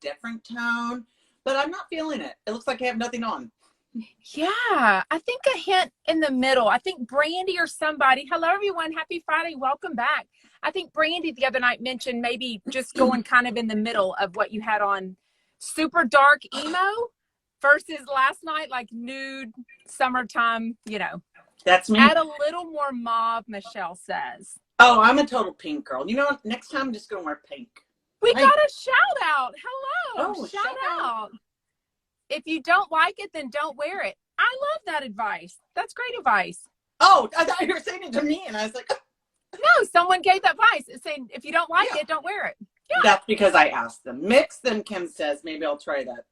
different tone, but I'm not feeling it. It looks like I have nothing on. Yeah, I think a hint in the middle. I think Brandy or somebody. Hello, everyone. Happy Friday. Welcome back. I think Brandy the other night mentioned maybe just going kind of in the middle of what you had on, super dark emo versus last night, like nude, summertime, That's me. Add a little more mauve, Michelle says. Oh, I'm a total pink girl. You know what? Next time I'm just going to wear pink. We got a shout out. Hello. Oh, shout out. If you don't like it, then don't wear it. I love that advice. That's great advice. Oh, I thought you were saying it to me, and I was like, no, someone gave that advice saying if you don't like it, don't wear it. Yeah. That's because I asked them. Mix them, Kim says. Maybe I'll try that.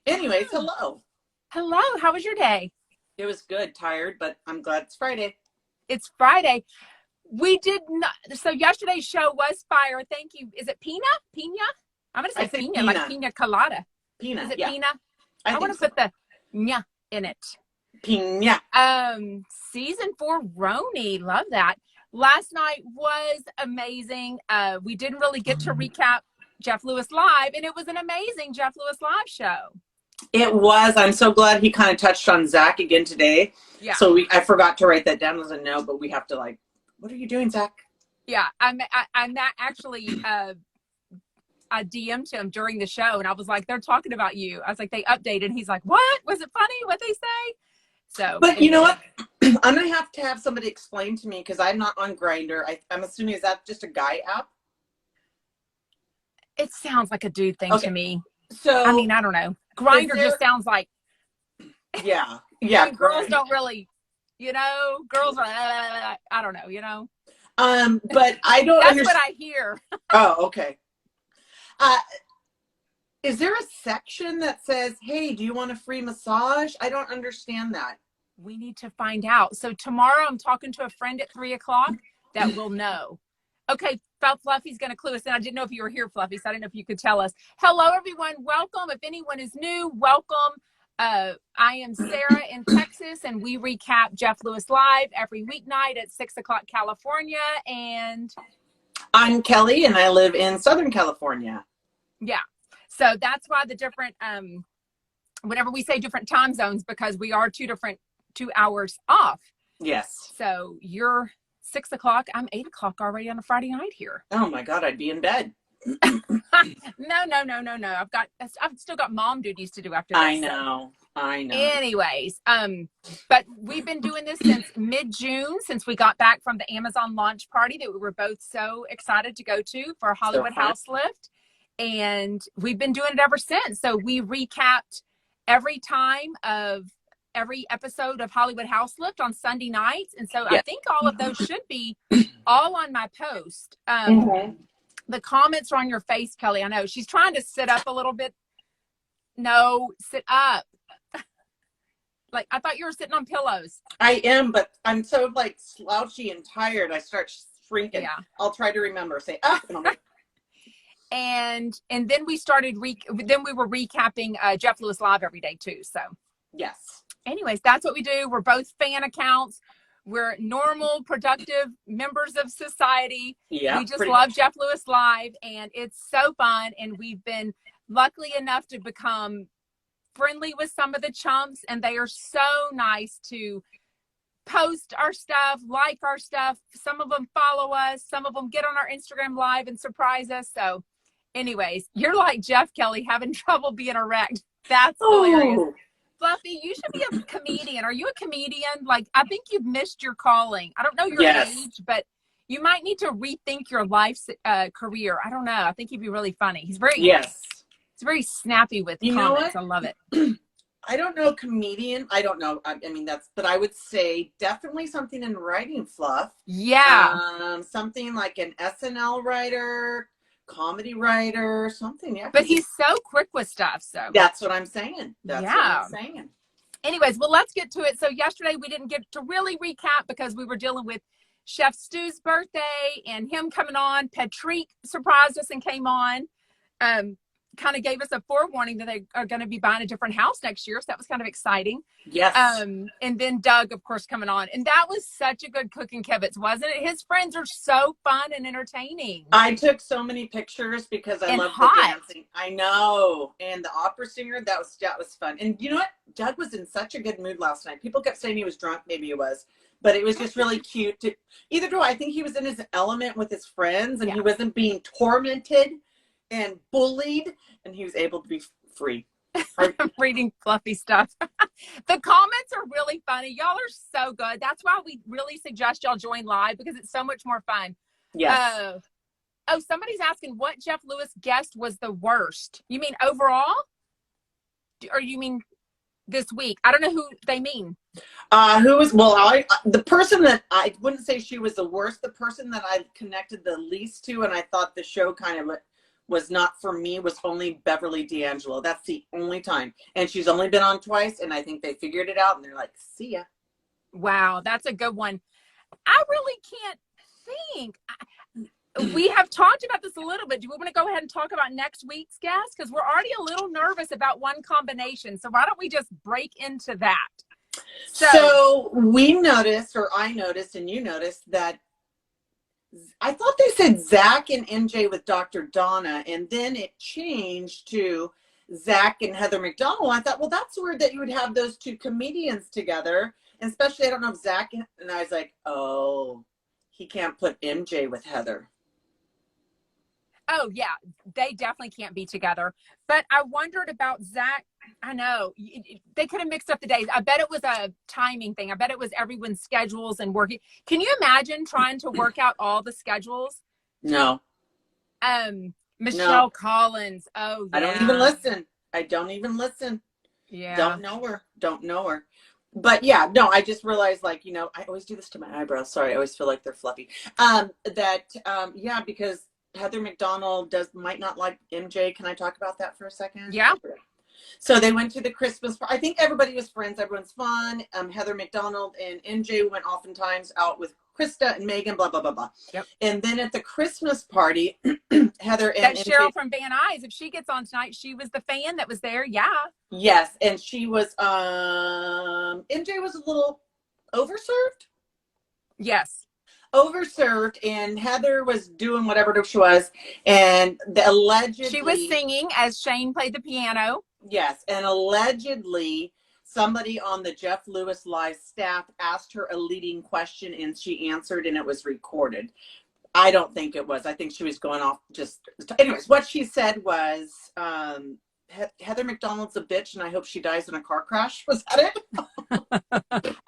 Anyways, hello. Hello. How was your day? It was good. Tired, but I'm glad it's Friday. It's Friday. We did not. So yesterday's show was fire. Thank you. Is it Pina? I'm going to say Pina, like Pina Colada. Pina. Is it yeah. Pina? I want to so. put the nya in it. Pina. Season 4 Roni. Love that. Last night was amazing. We didn't really get to recap Jeff Lewis Live, and it was an amazing Jeff Lewis Live show. It was. I'm so glad he kind of touched on Zach again today. Yeah. So I forgot to write that down as a note, but we have to what are you doing, Zach? Yeah, I'm not actually. I DM'd him during the show, and I was like, "They're talking about you." I was like, "They updated." He's like, "What? Was it funny? What they say?" So, but you know what? I'm gonna have to have somebody explain to me because I'm not on Grindr. I'm assuming is that just a guy app? It sounds like a dude thing to me. So I mean, I don't know. Grindr just sounds like. Yeah. I mean, girls don't really, girls are. I don't know. But I don't. That's what I hear. Oh, okay. Is there a section that says, hey, do you want a free massage? I don't understand that. We need to find out. So tomorrow I'm talking to a friend at 3:00 that will know. Okay, Fluffy's going to clue us in. I didn't know if you were here, Fluffy, so I didn't know if you could tell us. Hello, everyone. Welcome. If anyone is new, welcome. I am Sarah in Texas, and we recap Jeff Lewis Live every weeknight at 6:00 California. And I'm Kelly, and I live in Southern California. Yeah. So that's why the different, whenever we say different time zones, because we are 2 hours off. Yes. So you're 6:00. I'm 8:00 already on a Friday night here. Oh my God, I'd be in bed. No. I've still got mom duties to do after this. I know. Anyways, but we've been doing this since mid-June, since we got back from the Amazon launch party that we were both so excited to go to for Hollywood House Lift. And we've been doing it ever since. So we recapped every time of every episode of Hollywood House Lift on Sunday nights. And so I think all of those should be all on my post. The comments are on your face, Kelly. I know she's trying to sit up a little bit. No, sit up. Like, I thought you were sitting on pillows. I am, but I'm so slouchy and tired. I start shrinking. Yeah. I'll try to remember. Say up. And then we started, then we were recapping Jeff Lewis Live every day too. So yes. Anyways, that's what we do. We're both fan accounts. We're normal, productive members of society. Yeah. We just love Jeff Lewis Live, and it's so fun. And we've been lucky enough to become friendly with some of the chumps, and they are so nice to post our stuff, like our stuff. Some of them follow us. Some of them get on our Instagram Live and surprise us. So anyways, you're like Jeff, Kelly, having trouble being erect. That's hilarious. Fluffy, you should be a comedian. Are you a comedian? Like, I think you've missed your calling. I don't know your age, but you might need to rethink your life's career. I don't know. I think he'd be really funny. He's very he's very snappy with comments. I love it. I don't know comedian. I don't know. I mean, but I would say definitely something in writing, Fluff. Yeah. Something like an SNL writer, comedy writer, something. Yeah. But he's so quick with stuff. So that's what I'm saying. That's what I'm saying. Anyways, well, let's get to it. So yesterday we didn't get to really recap because we were dealing with Chef Stu's birthday and him coming on. Patrick surprised us and came on. kind of gave us a forewarning that they are going to be buying a different house next year. So that was kind of exciting. Yes. And then Doug, of course, coming on. And that was such a good cooking kibitz, wasn't it? His friends are so fun and entertaining. I took so many pictures because I love the dancing. I know. And the opera singer, that was fun. And you know what? Doug was in such a good mood last night. People kept saying he was drunk. Maybe he was. But it was just really cute. Either way, I think he was in his element with his friends, and he wasn't being tormented and bullied, and he was able to be free. I'm reading fluffy stuff. The comments are really funny. Y'all are so good. That's why we really suggest y'all join live, because it's so much more fun. Yes. Oh, somebody's asking what Jeff Lewis guest was the worst. You mean overall? Or you mean this week? I don't know who they mean. Who was, well, the person that I wouldn't say she was the worst, the person that I connected the least to, and I thought the show kind of was not for me, was only Beverly D'Angelo. That's the only time. And she's only been on twice, and I think they figured it out, and they're like, see ya. Wow, that's a good one. I really can't think. We have talked about this a little bit. Do we want to go ahead and talk about next week's guest? Because we're already a little nervous about one combination. So why don't we just break into that? So we noticed, or I noticed, and you noticed that I thought they said Zach and MJ with Dr. Donna, and then it changed to Zach and Heather McDonald. I thought, well, that's weird that you would have those two comedians together, and especially, I don't know if Zach, and I was like, oh, he can't put MJ with Heather. Oh, yeah, they definitely can't be together. But I wondered about Zach. I know they could have mixed up the days. I bet it was a timing thing. I bet it was everyone's schedules and working. Can you imagine trying to work out all the schedules? No. Michelle Collins. Oh, yeah. I don't even listen. Yeah. Don't know her. But yeah, no, I just realized, like, you know, I always do this to my eyebrows. Sorry, I always feel like they're fluffy. Yeah, because Heather McDonald might not like MJ. Can I talk about that for a second? Yeah. So they went to the Christmas. I think everybody was friends. Everyone's fun. Heather McDonald and MJ went oftentimes out with Krista and Megan, blah, blah, blah, blah. Yep. And then at the Christmas party, Heather and that MJ, Cheryl from Van Nuys, if she gets on tonight, she was the fan that was there. Yeah. Yes. And she was, MJ was a little overserved. Yes. Overserved, and Heather was doing whatever she was, and allegedly she was singing as Shane played the piano. Yes, and allegedly somebody on the Jeff Lewis Live staff asked her a leading question, and she answered, and it was recorded. I don't think it was. I think she was going off just. Anyways, what she said was, Heather McDonald's a bitch, and I hope she dies in a car crash. Was that it?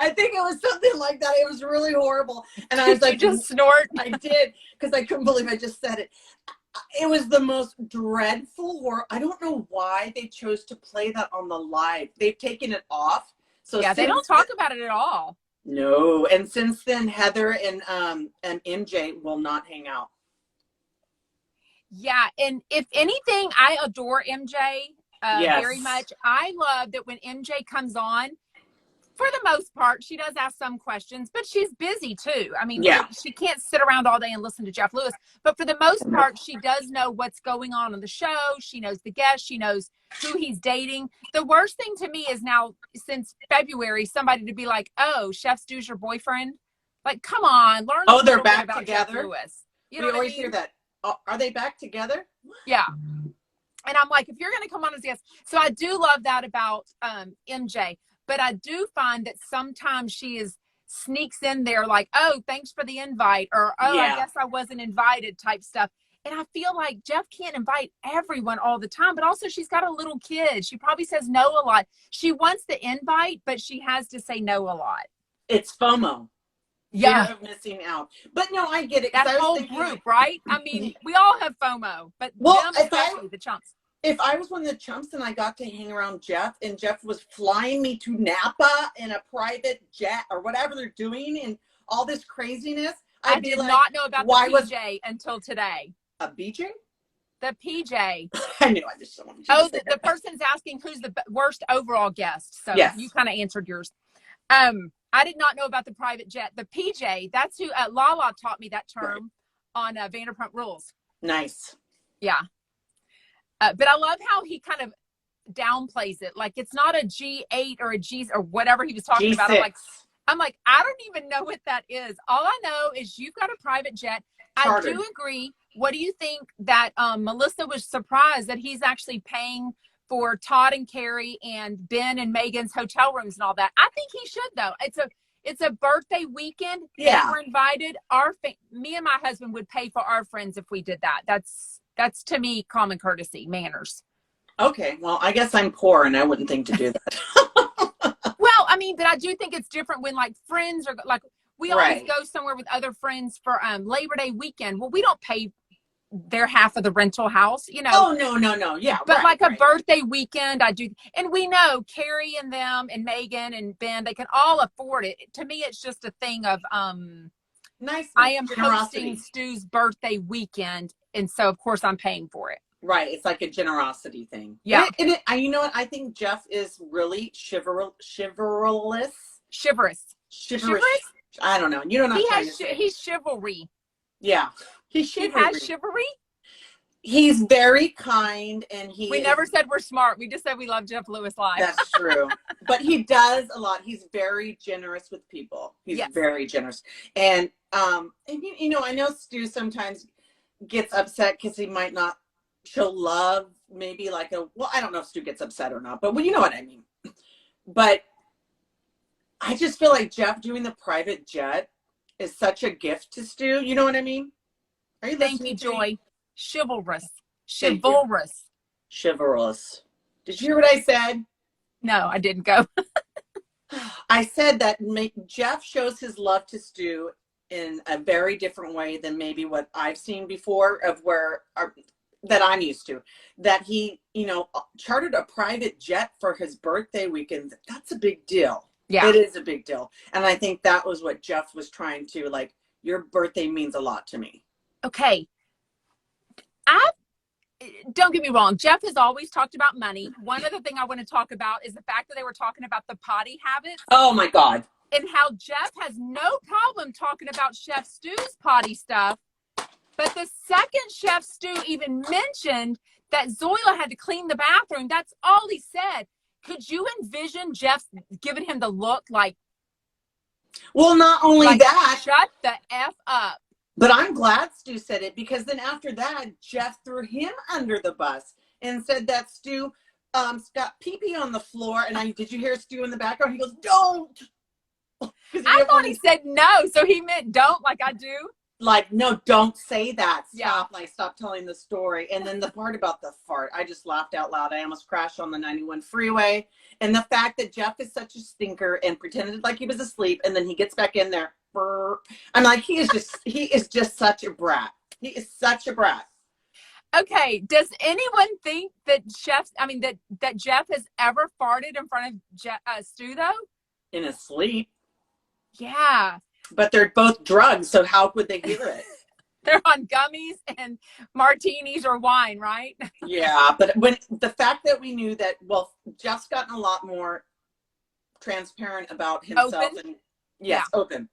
I think it was something like that. It was really horrible. And I was like, you just snort. I did, because I couldn't believe I just said it. It was the most dreadful horror. I don't know why they chose to play that on the live. They've taken it off. So yeah, they don't talk about it at all. No. And since then, Heather and MJ will not hang out. Yeah, and if anything, I adore MJ yes. very much. I love that when MJ comes on, for the most part, she does ask some questions, but she's busy too. I mean, she can't sit around all day and listen to Jeff Lewis. But for the most part, she does know what's going on the show. She knows the guests. She knows who he's dating. The worst thing to me is now, since February, somebody to be like, oh, Chef Stu's your boyfriend. Like, come on, learn a they're little back bit about together. Jeff Lewis. You know we always I mean? hear that. Oh, are they back together? Yeah. And I'm like, if you're going to come on as a guest. So I do love that about MJ. But I do find that sometimes she sneaks in there like, oh, thanks for the invite. Or, oh, I guess I wasn't invited type stuff. And I feel like Jeff can't invite everyone all the time. But also she's got a little kid. She probably says no a lot. She wants the invite, but she has to say no a lot. It's FOMO. Yeah. Fear of missing out. But no, I get it. That whole group, right? I mean, we all have FOMO. But them especially, the chumps. If I was one of the chumps and I got to hang around Jeff, and Jeff was flying me to Napa in a private jet or whatever they're doing and all this craziness, I did not know about the PJ until today. A BJ? The PJ. I knew. I just don't want to. Oh, the person's asking who's the worst overall guest. So you kind of answered yours. I did not know about the private jet. The PJ, that's who Lala taught me that term on Vanderpump Rules. Nice. Yeah. But I love how he kind of downplays it. Like it's not a G8 or a G or whatever he was talking about. G6. I'm like, I don't even know what that is. All I know is you've got a private jet. Chartered. I do agree. What do you think that Melissa was surprised that he's actually paying for Todd and Carrie and Ben and Megan's hotel rooms and all that? I think he should though. It's a birthday weekend. Yeah. They were invited. Me and my husband would pay for our friends if we did that. That's to me common courtesy, manners. Okay, well, I guess I'm poor and I wouldn't think to do that. Well, I mean, but I do think it's different when like friends are like, we always Right. go somewhere with other friends for Labor Day weekend. Well, we don't pay their half of the rental house, you know. Oh, no. Yeah. But right, like a birthday weekend, I do. And we know Carrie and them and Megan and Ben, they can all afford it. To me, it's just a thing of nice. I am generosity. hosting Stu's birthday weekend. And so, of course, I'm paying for it. Right. It's like a generosity thing. Yeah. And you know what? I think Jeff is really chivalrous. Chivalrous. I don't know. You know what I'm trying to say. He's chivalry. Yeah. He's chivalry. He has chivalry. He's very kind and We never said we're smart. We just said we love Jeff Lewis Live. That's true. But he does a lot. He's very generous with people. He's very generous. And you know, I know Stu sometimes gets upset because he might not show love, maybe like I don't know if Stu gets upset or not, but well, you know what I mean. But I just feel like Jeff doing the private jet is such a gift to Stu. You know what I mean? Are you Thank you, Joy. Chivalrous. Chivalrous. Chivalrous. Did you hear what I said? No, I didn't go. I said that Jeff shows his love to Stu in a very different way than maybe what I've seen before that I'm used to. That he, you know, chartered a private jet for his birthday weekend. That's a big deal. Yeah. It is a big deal. And I think that was what Jeff was trying to, like, your birthday means a lot to me. Okay. Don't get me wrong. Jeff has always talked about money. One other thing I want to talk about is the fact that they were talking about the potty habits. Oh my God. And how Jeff has no problem talking about Chef Stu's potty stuff. But the second Chef Stu even mentioned that Zoila had to clean the bathroom, that's all he said. Could you envision Jeff giving him the look like, well, not only like, that, shut the F up. but I'm glad Stu said it, because then after that, Jeff threw him under the bus and said that Stu got pee-pee on the floor. And did you hear Stu in the background? He goes, don't. I thought he said no. So he meant don't, like I do. Like, no, don't say that. Stop. Yeah. Like, stop telling the story. And then the part about the fart, I just laughed out loud. I almost crashed on the 91 freeway. And the fact that Jeff is such a stinker and pretended like he was asleep, and then he gets back in there. I'm like, he is just such a brat. He is such a brat. Okay. Does anyone think that that Jeff has ever farted in front of Stu though? In his sleep. Yeah. But they're both drugs, so how would they hear it? They're on gummies and martinis or wine, right? Yeah, but when the fact that we knew that, well, Jeff's gotten a lot more transparent about himself. Open? And yes, yeah. Open.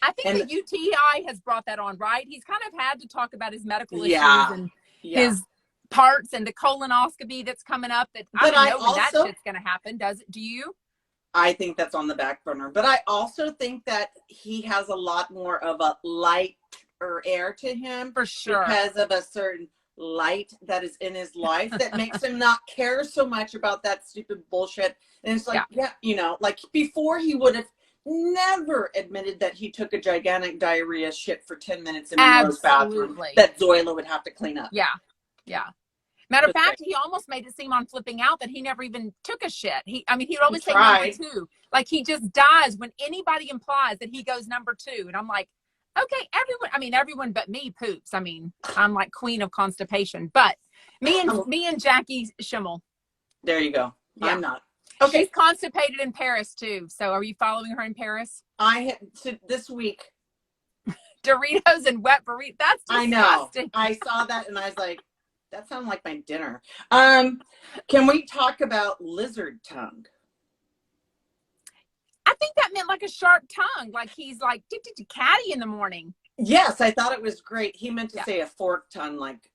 I think the UTI has brought that on, right? He's kind of had to talk about his medical issues and his parts and the colonoscopy that's coming up. That I don't know when that shit's going to happen. Do you? I think that's on the back burner. But I also think that he has a lot more of a lighter air to him. For sure. Because of a certain light that is in his life that makes him not care so much about that stupid bullshit. And it's like, you know, like before he would have never admitted that he took a gigantic diarrhea shit for 10 minutes in Monroe's bathroom that Zoila would have to clean up. Yeah. Yeah. Matter of fact, he almost made it seem on flipping out that he never even took a shit. He would always say number two. Like he just dies when anybody implies that he goes number two. And I'm like, okay, everyone but me poops. I mean, I'm like queen of constipation. But me and Jackie Schimmel. There you go. Yeah. I'm not. Okay. She's constipated in Paris too. So are you following her in Paris? This week. Doritos and wet burrito. That's disgusting. I know. I saw that and I was like, that sounds like my dinner. Can we talk about lizard tongue? I think that meant like a sharp tongue. Like he's like catty in the morning. Yes, I thought it was great. He meant to Yeah. say a fork tongue, like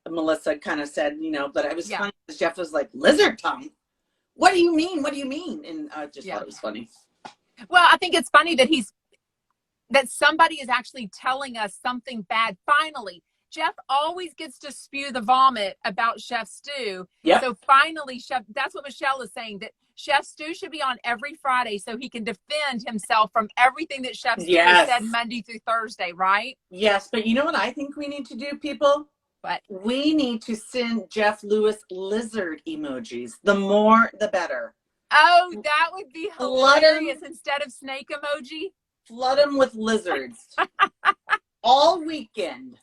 Melissa kind of said, but it was Yeah. funny because Jeff was like, lizard tongue? What do you mean? What do you mean? And I just Yeah. thought it was funny. Well, I think it's funny that somebody is actually telling us something bad. Finally, Jeff always gets to spew the vomit about Chef Stu. Yep. So finally, that's what Michelle is saying, that Chef Stu should be on every Friday so he can defend himself from everything that Chef Stu has said Monday through Thursday, right? Yes, but you know what I think we need to do, people? What? We need to send Jeff Lewis lizard emojis. The more, the better. Oh, that would be hilarious. Instead of snake emoji. Flood him with lizards. All weekend.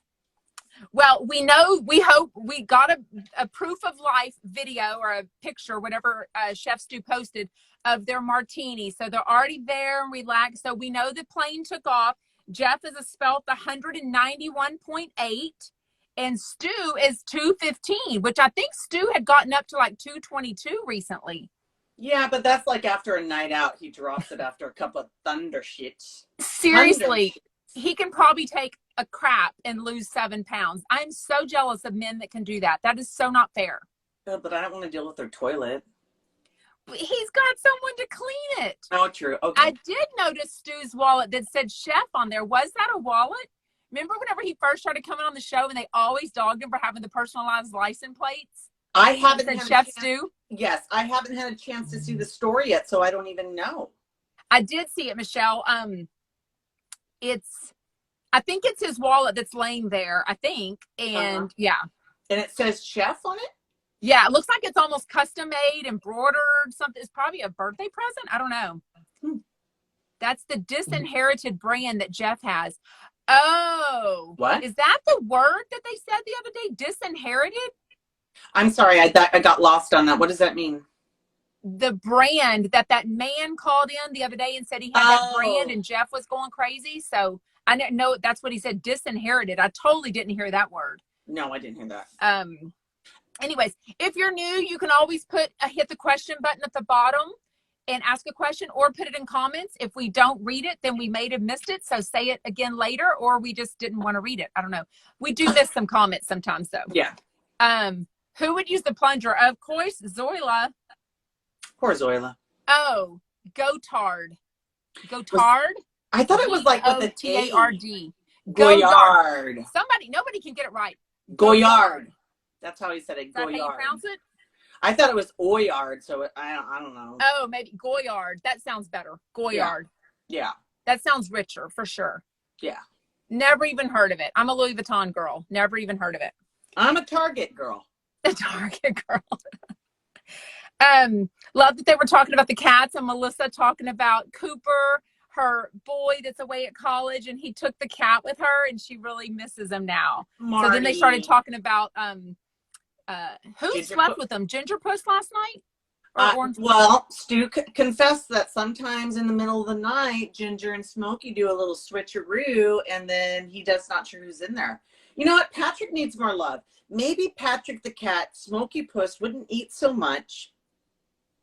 Well, we hope we got a proof of life video or a picture, whatever Chef Stu posted of their martini. So they're already there and relaxed. So we know the plane took off. Jeff is a spelt 191.8 and Stu is 215, which I think Stu had gotten up to like 222 recently. Yeah, but that's like after a night out. He drops it after a couple of thunder shits. Seriously, he can probably take a crap and lose 7 pounds. I'm so jealous of men that can do that. That is so not fair. Oh, but I don't want to deal with their toilet. He's got someone to clean it. Oh, true. Okay. I did notice Stu's wallet that said chef on there. Was that a wallet? Remember whenever he first started coming on the show and they always dogged him for having the personalized license plates? I haven't had Chef Stu? Yes, I haven't had a chance to see the story yet, so I don't even know. I did see it, Michelle. I think it's his wallet that's laying there, I think. And yeah. And it says chef on it? Yeah, it looks like it's almost custom made, embroidered, something. It's probably a birthday present. I don't know. That's the disinherited brand that Jeff has. Oh. What? Is that the word that they said the other day? Disinherited? I'm sorry, I got lost on that. What does that mean? The brand that man called in the other day and said he had that brand and Jeff was going crazy. So I didn't know that's what he said, disinherited. I totally didn't hear that word. No, I didn't hear that. Anyways, if you're new, you can always hit the question button at the bottom and ask a question or put it in comments. If we don't read it, then we may have missed it. So say it again later, or we just didn't want to read it. I don't know. We do miss some comments sometimes though. Yeah. Who would use the plunger? Of course, Zoila. Poor Zoila. Oh, Gotard. Gotard? I thought it was like with a T-A-R-D. Goyard. Nobody can get it right. Goyard. That's how he said it. Is that how you pronounce it? I thought it was Oyard, so I don't know. Oh, maybe Goyard. That sounds better. Goyard. Yeah. That sounds richer for sure. Yeah. Never even heard of it. I'm a Louis Vuitton girl. Never even heard of it. I'm a Target girl. A Target girl. Love that they were talking about the cats and Melissa talking about Cooper, her boy that's away at college, and he took the cat with her and she really misses him now. Marty. So then they started talking about who slept with them? Ginger Puss last night? Well, Stu confessed that sometimes in the middle of the night, Ginger and Smokey do a little switcheroo, and then he does not sure who's in there. You know what? Patrick needs more love. Maybe Patrick the cat, Smokey Puss, wouldn't eat so much.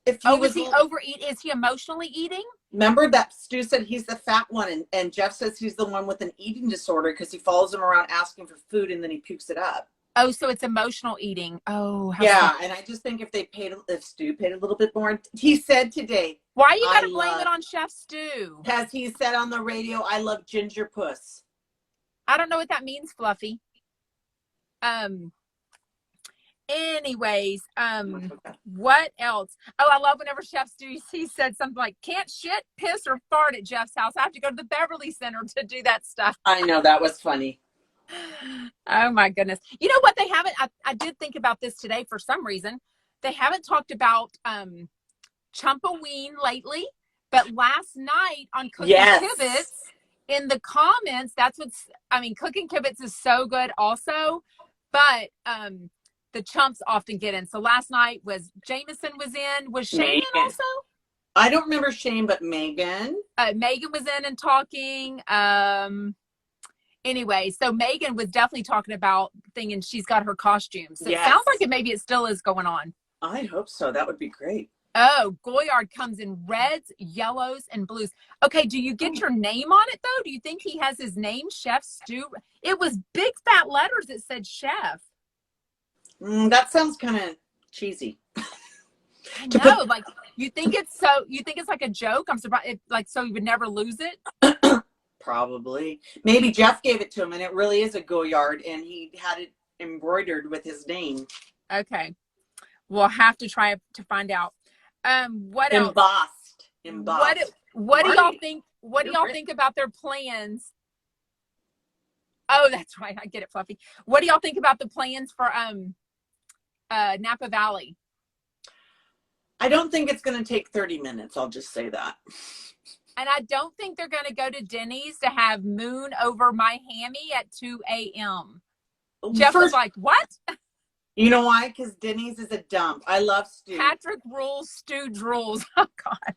If he was he overeat? Is he emotionally eating? Remember that Stu said he's the fat one, and Jeff says he's the one with an eating disorder because he follows him around asking for food and then he pukes it up. Oh, so it's emotional eating. Oh, yeah. And I just think if Stu paid a little bit more, he said today. Why you gotta blame it on Chef Stu? Because he said on the radio, "I love Ginger Puss." I don't know what that means, Fluffy. Anyways, what else? Oh, I love whenever Chef Stu, he said something like, can't shit, piss, or fart at Jeff's house. I have to go to the Beverly Center to do that stuff. I know, that was funny. Oh my goodness. You know what they haven't, I did think about this today for some reason. They haven't talked about Chumpaween lately, but last night on Cooking Kibitz, in the comments, Cooking Kibitz is so good also, but the chumps often get in. So last night Jameson was in. Was Shane in also? I don't remember Shane, but Megan. Megan was in and talking. Anyway, so Megan was definitely talking about she's got her costume. So it sounds like maybe it still is going on. I hope so. That would be great. Oh, Goyard comes in reds, yellows, and blues. Okay, do you get your name on it though? Do you think he has his name, Chef Stu? It was big fat letters that said chef. That sounds kind of cheesy. I To know, put like you think it's like a joke? I'm surprised, like so you would never lose it. Probably. Maybe Jeff gave it to him and it really is a Goyard and he had it embroidered with his name. Okay, we'll have to try to find out. What else? Embossed. What do y'all Marty, think? What do you're y'all right. think about their plans? Oh, that's right. I get it, Fluffy. What do y'all think about the plans for Napa Valley? I don't think it's going to take 30 minutes. I'll just say that. And I don't think they're going to go to Denny's to have moon over my hammy at 2 a.m. Jeff was like, what? You know why? Because Denny's is a dump. I love Stu. Patrick rules, Stu drools. Oh, God.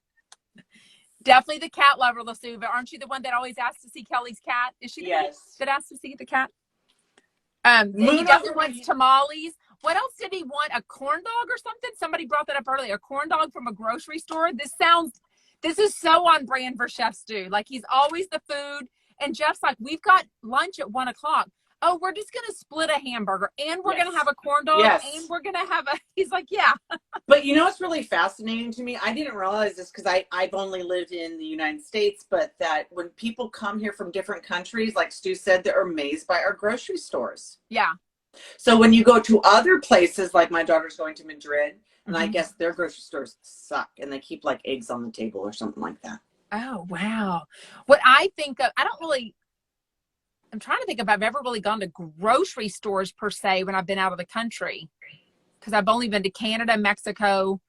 Definitely the cat lover, LaSue. But aren't you the one that always asks to see Kelly's cat? Is she the one that asks to see the cat? He definitely wants tamales. What else did he want? A corn dog or something? Somebody brought that up earlier. A corn dog from a grocery store. This is so on brand for Chef Stu. Like he's always the food. And Jeff's like, we've got lunch at 1 o'clock. Oh, we're just going to split a hamburger and we're going to have a corn dog and we're going to have he's like, yeah. But you know, what's really fascinating to me. I didn't realize this because I've only lived in the United States, but that when people come here from different countries, like Stu said, they're amazed by our grocery stores. Yeah. So when you go to other places, like my daughter's going to Madrid, and I guess their grocery stores suck and they keep like eggs on the table or something like that. Oh, wow. What I think of, I'm trying to think if I've ever really gone to grocery stores per se when I've been out of the country. Because I've only been to Canada, Mexico,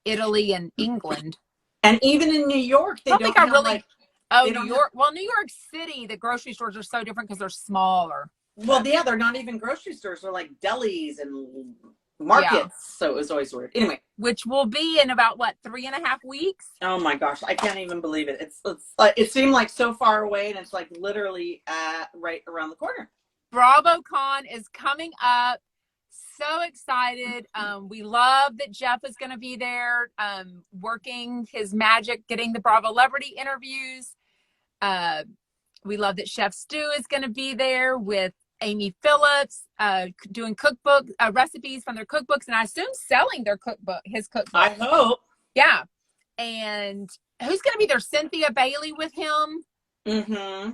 Italy, and England. And even in New York, they don't have like... Oh, New York. Well, New York City, the grocery stores are so different because they're smaller. Well, yeah, they're not even grocery stores. They're like delis and markets. Yeah. So it was always weird. Anyway. Which will be in about, 3.5 weeks? Oh, my gosh. I can't even believe it. It's it seemed like so far away, and it's like literally right around the corner. BravoCon is coming up. So excited. We love that Jeff is going to be there working his magic, getting the Bravo Celebrity interviews. We love that Chef Stu is going to be there with Amy Phillips, doing cookbook recipes from their cookbooks, and I assume selling his cookbook. I hope. Yeah. And who's going to be there? Cynthia Bailey with him. Mm-hmm.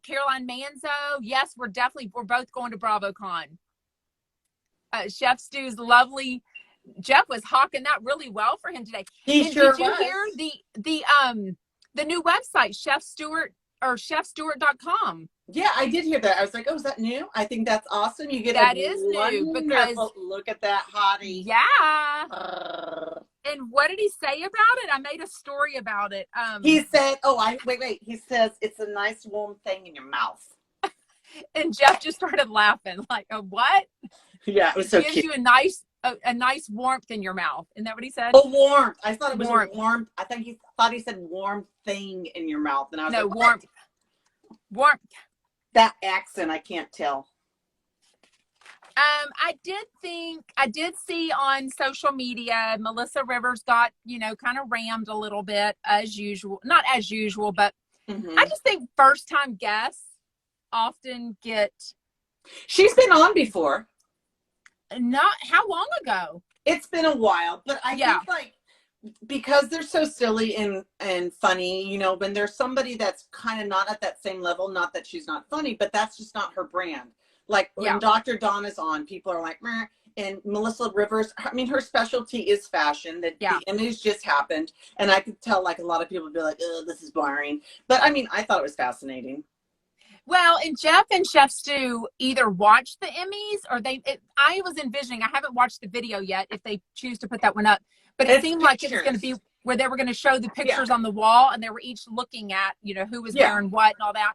Caroline Manzo. Yes, we're both going to BravoCon. Chef Stu's lovely. Jeff was hawking that really well for him today. Did you hear the new website, Chef Stewart or chefstewart.com? Yeah, I did hear that. I was like, oh, is that new? I think that's awesome. You get that is new because look at that hottie. Yeah. And what did he say about it? I made a story about it. He said, wait. He says it's a nice warm thing in your mouth. And Jeff just started laughing, like, what? Yeah, it was so cute. Gives you a nice warmth in your mouth. Isn't that what he said? Oh, warmth. I thought it was warm. I think he thought he said warm thing in your mouth. And I was like, warmth. Warmth. That accent, I can't tell. I did see on social media, Melissa Rivers got, kind of rammed a little bit as usual. Not as usual, but I just think first time guests often get. She's been on before. Not how long ago? It's been a while, but I think like because they're so silly and funny, when there's somebody that's kind of not at that same level, not that she's not funny, but that's just not her brand. Like when Dr. Dawn is on, people are like, meh. And Melissa Rivers, I mean, her specialty is fashion. The image just happened. And I could tell like a lot of people would be like, oh, this is boring. But I mean, I thought it was fascinating. Well, and Jeff and Chef Stu either watched the Emmys or I was envisioning, I haven't watched the video yet if they choose to put that one up, but it seemed like it was going to be where they were going to show the pictures on the wall and they were each looking at, who was wearing what and all that.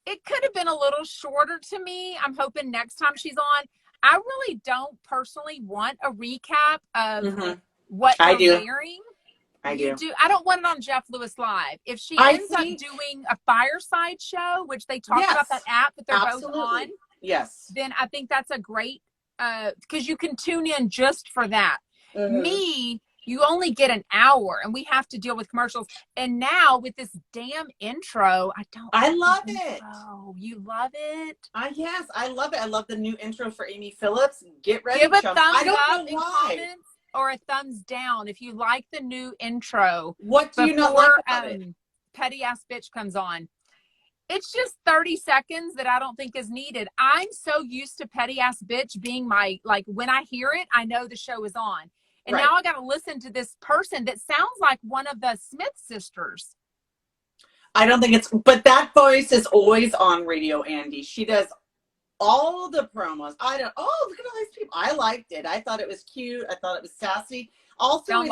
It could have been a little shorter to me. I'm hoping next time she's on. I really don't personally want a recap of what they're wearing. I do. I don't want it on Jeff Lewis Live. If she ends up doing a fireside show, which they talked about that app that they're both on, then I think that's a great, because you can tune in just for that. Me, you only get an hour and we have to deal with commercials. And now with this damn intro, I love it. Oh, you love it? Yes, I love it. I love the new intro for Amy Phillips. Get ready, Give a chump. thumbs I don't up know in why. comments or a thumbs down if you like the new intro. What do you not like about it? Petty ass bitch comes on. It's just 30 seconds that I don't think is needed. I'm so used to petty ass bitch being my, like, when I hear it, I know the show is on. And now I got to listen to this person that sounds like one of the Smith sisters. I don't think but that voice is always on Radio Andy. She does all the promos. Look at all these people. I liked it. I thought it was cute. I thought it was sassy. Also,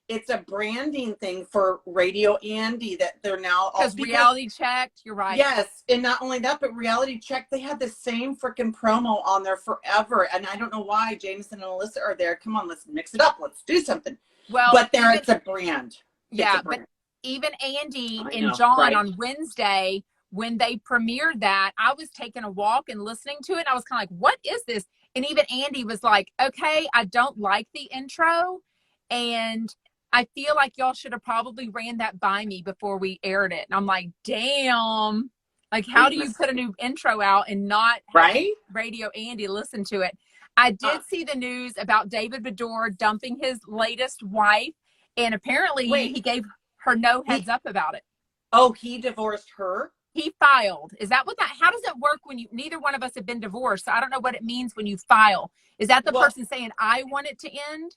it's a branding thing for Radio Andy that they're now because Reality Checked. You're right. Yes, and not only that, but Reality Check. They had the same freaking promo on there forever, and I don't know why Jameson and Alyssa are there. Come on, let's mix it up. Let's do something. Well, but it's a brand. Yeah, but even Andy and John on Wednesday when they premiered that, I was taking a walk and listening to it. And I was kind of like, "What is this?" And even Andy was like, "Okay, I don't like the intro, and I feel like y'all should have probably ran that by me before we aired it." And I'm like, damn, like, how do you put a new intro out and not have Radio Andy listen to it? I did see the news about David Bador dumping his latest wife, and apparently he gave her no heads up about it. Oh, he divorced her? He filed. Is that how does it work when neither one of us have been divorced? So I don't know what it means when you file. Is that the person saying, I want it to end?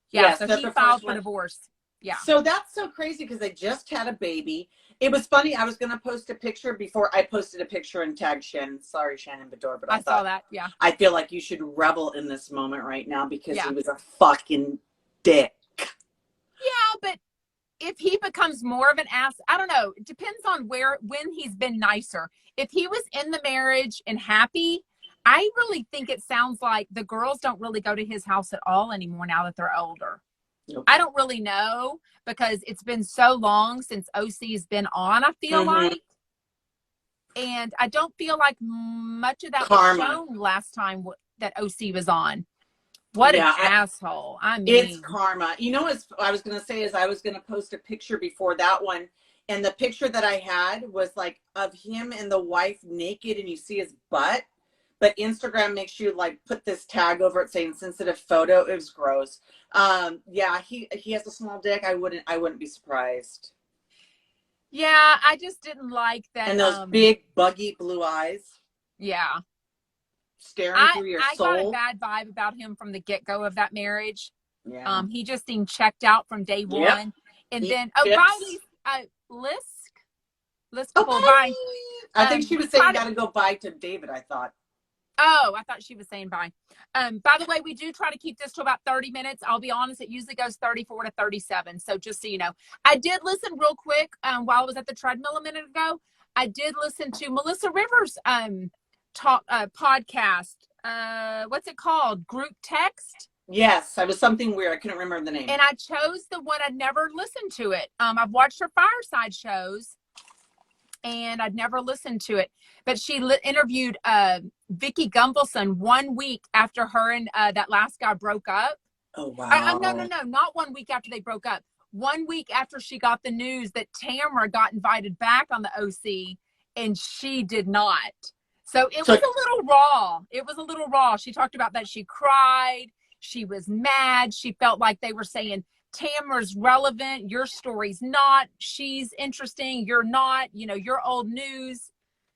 Yeah, so he filed for divorce. Yeah. So that's so crazy because they just had a baby. It was funny. I was going to post a picture before I posted a picture and tagged Shannon. Sorry, Shannon Bador, but I saw that. Yeah. I feel like you should revel in this moment right now because he was a fucking dick. Yeah, but if he becomes more of an ass, I don't know. It depends on when he's been nicer. If he was in the marriage and happy, I really think it sounds like the girls don't really go to his house at all anymore now that they're older. Nope. I don't really know because it's been so long since OC's been on, I feel like. And I don't feel like much of that was shown last time that OC was on. What an asshole. I mean. It's karma. You know what I was going to say is I was going to post a picture before that one. And the picture that I had was like of him and the wife naked and you see his butt. But Instagram makes you like put this tag over it saying sensitive photo. It was gross. He has a small dick. I wouldn't be surprised. Yeah, I just didn't like that. And those big buggy blue eyes. Yeah. Staring through your soul. I got a bad vibe about him from the get-go of that marriage. Yeah. He just seemed checked out from day one. And then Lisk. Bye. I think she was saying gotta go bye to David, I thought. Oh, I thought she was saying bye. By the way, we do try to keep this to about 30 minutes. I'll be honest, it usually goes 34 to 37. So just so you know, I did listen real quick while I was at the treadmill a minute ago. I did listen to Melissa Rivers' podcast. What's it called? Group Text? Yes, I was something weird. I couldn't remember the name. And I chose the one I'd never listened to it. I've watched her fireside shows. And I'd never listened to it. But she interviewed Vicky Gunvalson 1 week after her and that last guy broke up. Oh, wow. No, not 1 week after they broke up. 1 week after she got the news that Tamara got invited back on the OC and she did not. So it was a little raw. It was a little raw. She talked about that. She cried. She was mad. She felt like they were saying, Tamara's relevant, your story's not, she's interesting, you're not, you're old news.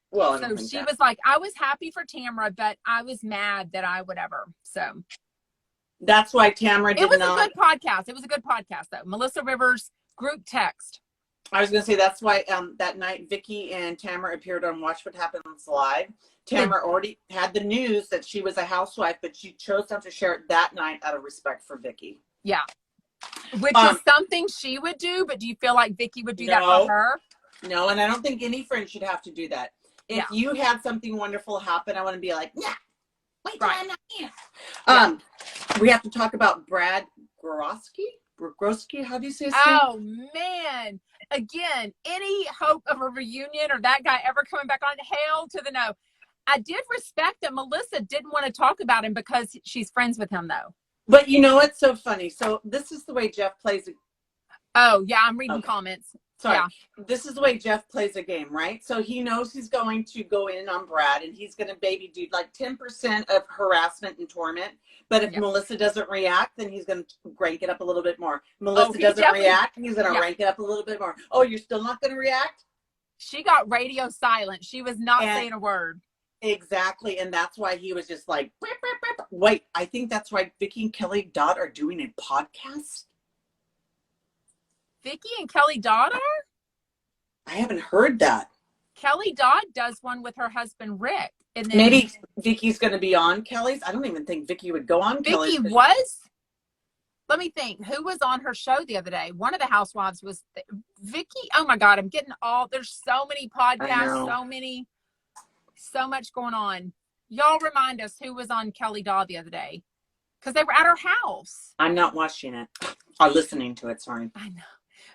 Well, so she was like, I was happy for Tamara, but I was mad that I whatever. So that's why Tamara did not. It was a good podcast. It was a good podcast though. Melissa Rivers, Group Text. I was going to say that's why that night Vicky and Tamara appeared on Watch What Happens Live. Tamara already had the news that she was a housewife, but she chose not to share it that night out of respect for Vicky. Yeah. Which is something she would do, but do you feel like Vicky would do that for her? No, and I don't think any friend should have to do that. If you had something wonderful happen, I want to be like, nah, wait till I'm not here. We have to talk about Brad Groski. How do you say his name? Oh, man. Again, any hope of a reunion or that guy ever coming back on? Hell to the no. I did respect that Melissa didn't want to talk about him because she's friends with him, though. But you know what's so funny? So this is the way Jeff plays. Oh, yeah, I'm reading comments. Sorry. Yeah. This is the way Jeff plays a game, right? So he knows he's going to go in on Brad and he's going to baby do like 10% of harassment and torment. But if Melissa doesn't react, then he's going to rank it up a little bit more. Melissa doesn't react, he's going to rank it up a little bit more. Oh, you're still not going to react? She got radio silent. She was not saying a word. Exactly. And that's why he was just like, burp, burp, burp. Wait, I think that's why Vicky and Kelly Dodd are doing a podcast. Vicky and Kelly Dodd are? I haven't heard that. Kelly Dodd does one with her husband Rick. And then maybe Vicky's going to be on Kelly's. I don't even think Vicky would go on Kelly's. Vicky was? Let me think. Who was on her show the other day? One of the housewives was Vicky. Oh my God, I'm getting there's so many podcasts, so much going on. Y'all remind us who was on Kelly Dodd the other day. Because they were at her house. I'm not watching it. Or listening to it, sorry. I know.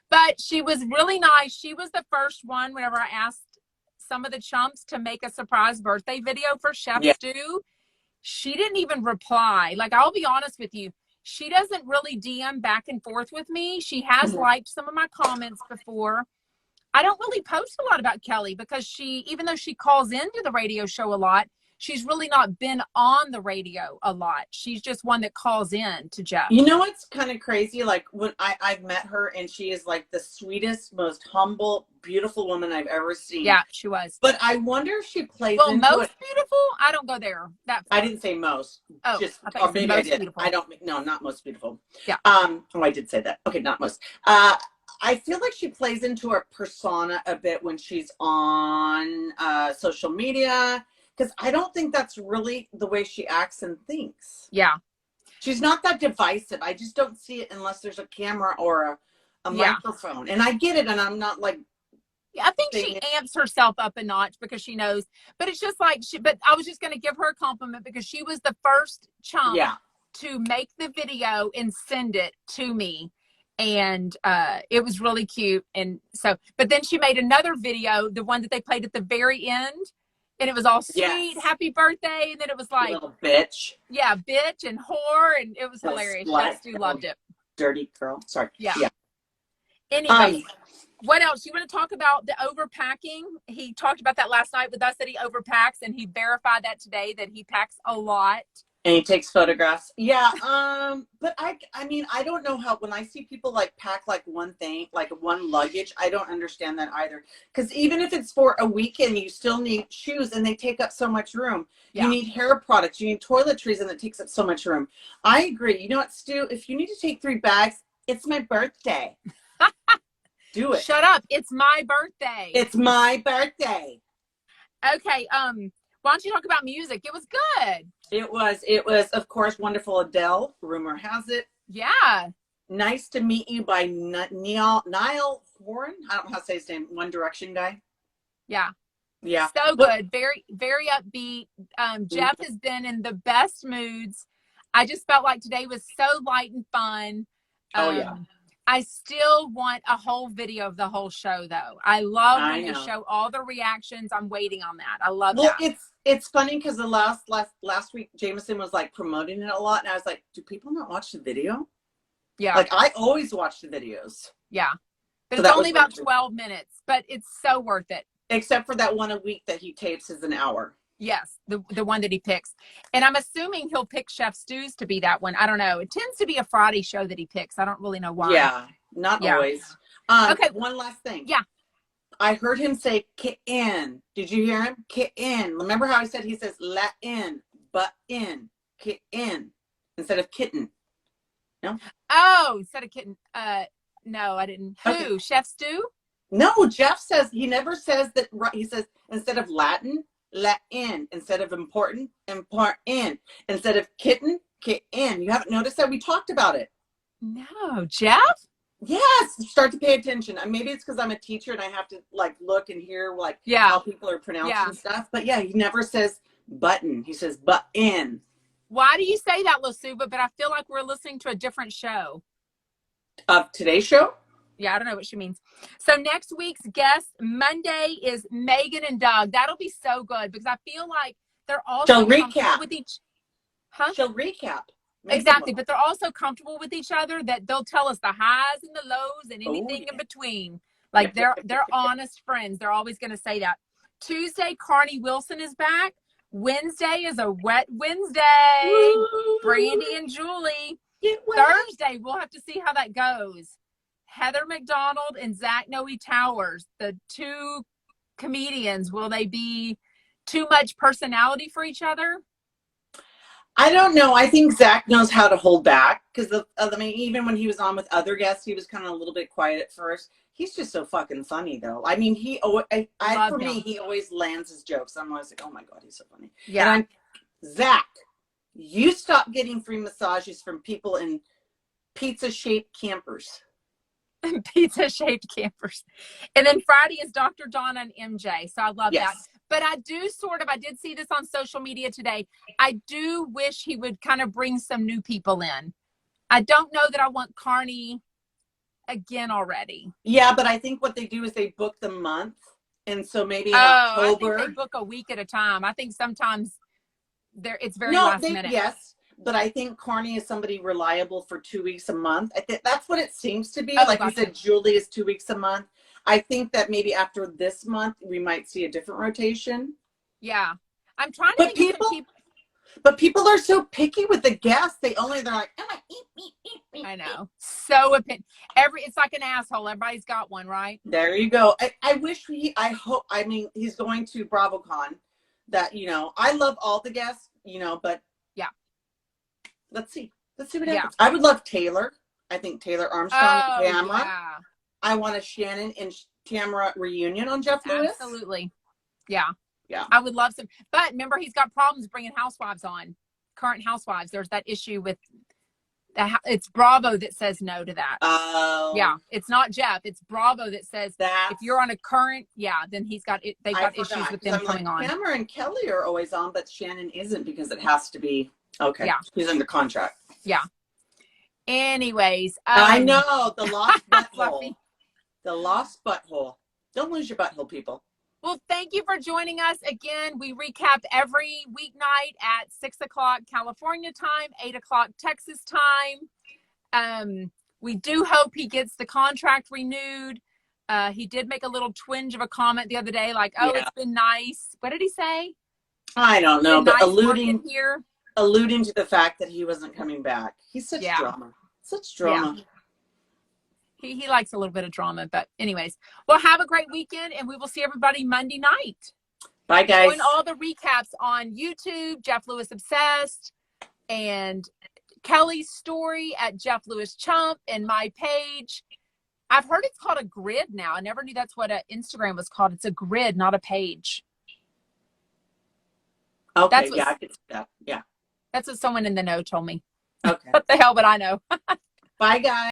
But she was really nice. She was the first one whenever I asked some of the chumps to make a surprise birthday video for Chef Stu. She didn't even reply. Like, I'll be honest with you. She doesn't really DM back and forth with me. She has liked some of my comments before. I don't really post a lot about Kelly because even though she calls into the radio show a lot, she's really not been on the radio a lot. She's just one that calls in to Jeff. You know what's kind of crazy? Like when I've met her and she is like the sweetest, most humble, beautiful woman I've ever seen. Yeah, she was. But I wonder if she plays into most beautiful? I don't go there. I didn't say most. Oh, just, or maybe I did. Beautiful. I don't, no, not most beautiful. Yeah. Oh, I did say that. Okay, not most. I feel like she plays into her persona a bit when she's on social media. Because I don't think that's really the way she acts and thinks. Yeah. She's not that divisive. I just don't see it unless there's a camera or a microphone. And I get it, and I'm not like... Yeah, I think she amps herself up a notch because she knows. But it's just like... But I was just going to give her a compliment because she was the first chump to make the video and send it to me. And it was really cute. And so... But then she made another video, the one that they played at the very end. And it was all sweet, happy birthday. And then it was like, little bitch. Yeah, bitch and whore. And it was hilarious. Chef Stu loved it. Dirty girl. Sorry. Yeah. Anyway, what else? You want to talk about the overpacking? He talked about that last night with us, that he overpacks, and he verified that today, that he packs a lot. And he takes photographs. Yeah. But I mean, I don't know how, when I see people like pack like one thing, like one luggage, I don't understand that either. Because even if it's for a weekend, you still need shoes and they take up so much room. Yeah. You need hair products, you need toiletries, and it takes up so much room. I agree. You know what, Stu? If you need to take 3 bags, it's my birthday. Do it. Shut up. It's my birthday. It's my birthday. Okay. Why don't you talk about music? It was good. It was, of course, wonderful Adele. Rumor has it. Yeah. Nice to Meet You by Niall Horan. I don't know how to say his name. One Direction guy. Yeah. Yeah. So good. Very, very upbeat. Jeff has been in the best moods. I just felt like today was so light and fun. I still want a whole video of the whole show, though. I love when they show all the reactions. I'm waiting on that. I love that. Well, it's funny because the last week, Jameson was like promoting it a lot. And I was like, do people not watch the video? Yeah. Like, I always watch the videos. Yeah. But it's only about 12 minutes, but it's so worth it. Except for that one a week that he tapes is an hour. Yes, the one that he picks. And I'm assuming he'll pick Chef Stu's to be that one. I don't know. It tends to be a Friday show that he picks. I don't really know why. Yeah, not always. Okay. One last thing. Yeah. I heard him say kitten. Did you hear him? Kitten. Remember how I said he says let in, but in, kitten, instead of kitten? No? Oh, instead of kitten. No, I didn't. Who? Okay. Chef Stu? No, Jeff says, he never says that. He says instead of Latin, let in, instead of important, impart in, instead of kitten, kitten. You haven't noticed that? We talked about it. No, Jeff? Yes, start to pay attention. Maybe it's because I'm a teacher and I have to like look and hear like how people are pronouncing stuff. But yeah, he never says button. He says button. Why do you say that, Lasuba? But I feel like we're listening to a different show. Of today's show? Yeah, I don't know what she means. So next week's guest, Monday, is Megan and Doug. That'll be so good because I feel like they're all recap with each. She'll recap Exactly. But they're also comfortable with each other that they'll tell us the highs and the lows and anything in between. Like they're honest friends. They're always going to say that. Tuesday, Carney Wilson is back. Wednesday is a wet Wednesday. Woo! Brandy and Julie. Thursday, we'll have to see how that goes. Heather McDonald and Zach Noe Towers, the two comedians. Will they be too much personality for each other? I don't know. I think Zach knows how to hold back because I mean, even when he was on with other guests, he was kind of a little bit quiet at first. He's just so fucking funny, though. I mean, he always lands his jokes. I'm always like, oh my god, he's so funny. Yeah. And Zach, you stop getting free massages from people in pizza-shaped campers. Pizza-shaped campers. And then Friday is Dr. Donna and MJ. So I love that. But I did see this on social media today. I do wish he would kind of bring some new people in. I don't know that I want Carney again already. Yeah, but I think what they do is they book the month. And so maybe in October. I think they book a week at a time. I think sometimes it's very last minute. Yes, but I think Carney is somebody reliable for 2 weeks a month. I think that's what it seems to be. Like you said, Julie is 2 weeks a month. I think that maybe after this month, we might see a different rotation. Yeah. I'm trying to think of people. But people are so picky with the guests. They're like, I know. So it's like an asshole. Everybody's got one, right? There you go. I mean, he's going to BravoCon that, I love all the guests, but yeah. Let's see what happens. Yeah. I would love Taylor. I think Taylor Armstrong and Tamara. Yeah. I want a Shannon and Tamara reunion on Jeff Lewis. Absolutely. Yeah. Yeah. I would love some. But remember, he's got problems bringing housewives on. Current housewives. There's that issue with it's Bravo that says no to that. Oh. Yeah. It's not Jeff. It's Bravo that says that if you're on a current, then he's got it. They've got issues with them coming on. Tamara and Kelly are always on, but Shannon isn't because it has to be. Okay. Yeah. He's under contract. Yeah. Anyways. I know. The lost butthole. The lost butthole. Don't lose your butthole, people. Well, thank you for joining us. Again, we recap every weeknight at 6 o'clock California time, 8 o'clock Texas time. We do hope he gets the contract renewed. He did make a little twinge of a comment the other day, like, it's been nice. What did he say? I don't know, but nice alluding to the fact that he wasn't coming back. He's such drama. Such drama. Yeah. He likes a little bit of drama, but anyways, well, have a great weekend, and we will see everybody Monday night. Bye, guys. Join all the recaps on YouTube, Jeff Lewis Obsessed, and Kelly's story at Jeff Lewis Chump, and my page. I've heard it's called a grid now. I never knew that's what Instagram was called. It's a grid, not a page. Okay, I could see that. Yeah. That's what someone in the know told me. Okay. What the hell would I know? Bye, guys.